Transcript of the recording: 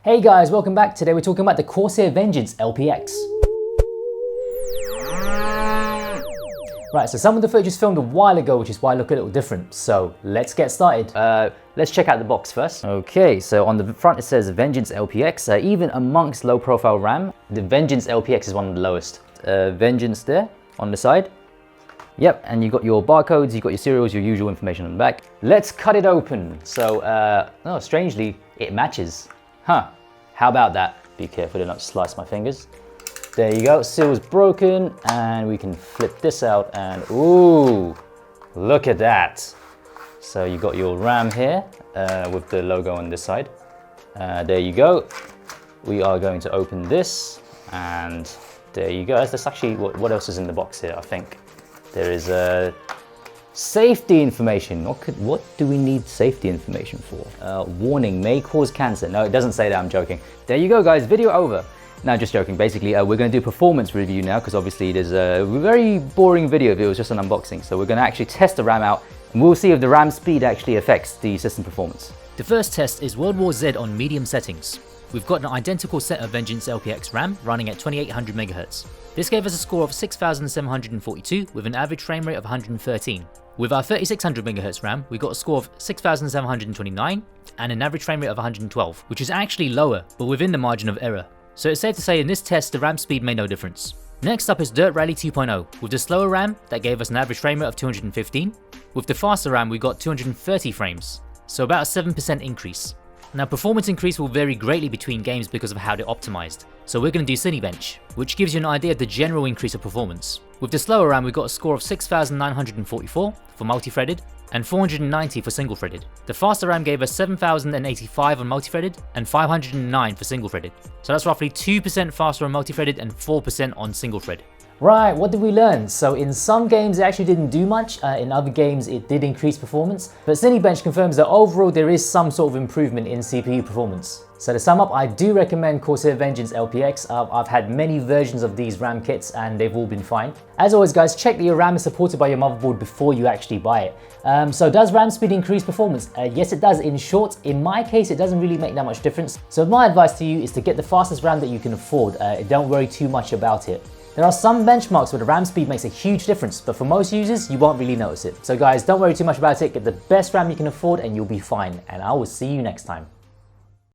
Hey guys, welcome back. Today we're talking about the Corsair Vengeance LPX. Right, so some of the footage is filmed a while ago, which is why I look a little different. So let's get started. Let's check out the box first. Okay, so on the front it says Vengeance LPX. Even amongst low profile RAM, the Vengeance LPX is one of the lowest. Vengeance there on the side. Yep, and you've got your barcodes, you've got your serials, your usual information on the back. Let's cut it open. So, oh, strangely, it matches. Huh, how about that? Be careful to not slice my fingers. There you go, seal's broken, and we can flip this out and ooh, look at that. So you got your RAM here with the logo on this side. There you go. We are going to open this, and there you go. That's actually, what else is in the box here? I think there is safety information. What do we need safety information for? Warning, may cause cancer. No, it doesn't say that, I'm joking. There you go guys, video over. No, just joking. Basically, we're going to do a performance review now because obviously there's a very boring video if it was just an unboxing. So we're going to actually test the RAM out and we'll see if the RAM speed actually affects the system performance. The first test is World War Z on medium settings. We've got an identical set of Vengeance LPX RAM running at 2800 MHz. This gave us a score of 6742 with an average frame rate of 113. With our 3600 MHz RAM, we got a score of 6729 and an average frame rate of 112, which is actually lower, but within the margin of error. So it's safe to say in this test the RAM speed made no difference. Next up is Dirt Rally 2.0. With the slower RAM, that gave us an average frame rate of 215. With the faster RAM, we got 230 frames, so about a 7% increase. Now performance increase will vary greatly between games because of how they're optimized. So we're going to do Cinebench, which gives you an idea of the general increase of performance. With the slower RAM we got a score of 6944 for multi-threaded and 490 for single-threaded. The faster RAM gave us 7085 on multi-threaded and 509 for single-threaded. So that's roughly 2% faster on multi-threaded and 4% on single-thread. Right, what did we learn? So in some games it actually didn't do much, in other games it did increase performance, but Cinebench confirms that overall there is some sort of improvement in CPU performance. So to sum up, I do recommend Corsair Vengeance LPX. I've had many versions of these RAM kits and they've all been fine. As always guys, check that your RAM is supported by your motherboard before you actually buy it. So does RAM speed increase performance? Yes it does. In short, in my case it doesn't really make that much difference. So my advice to you is to get the fastest RAM that you can afford. Don't worry too much about it. There are some benchmarks where the RAM speed makes a huge difference, but for most users, you won't really notice it. So guys, don't worry too much about it, get the best RAM you can afford and you'll be fine. And I will see you next time.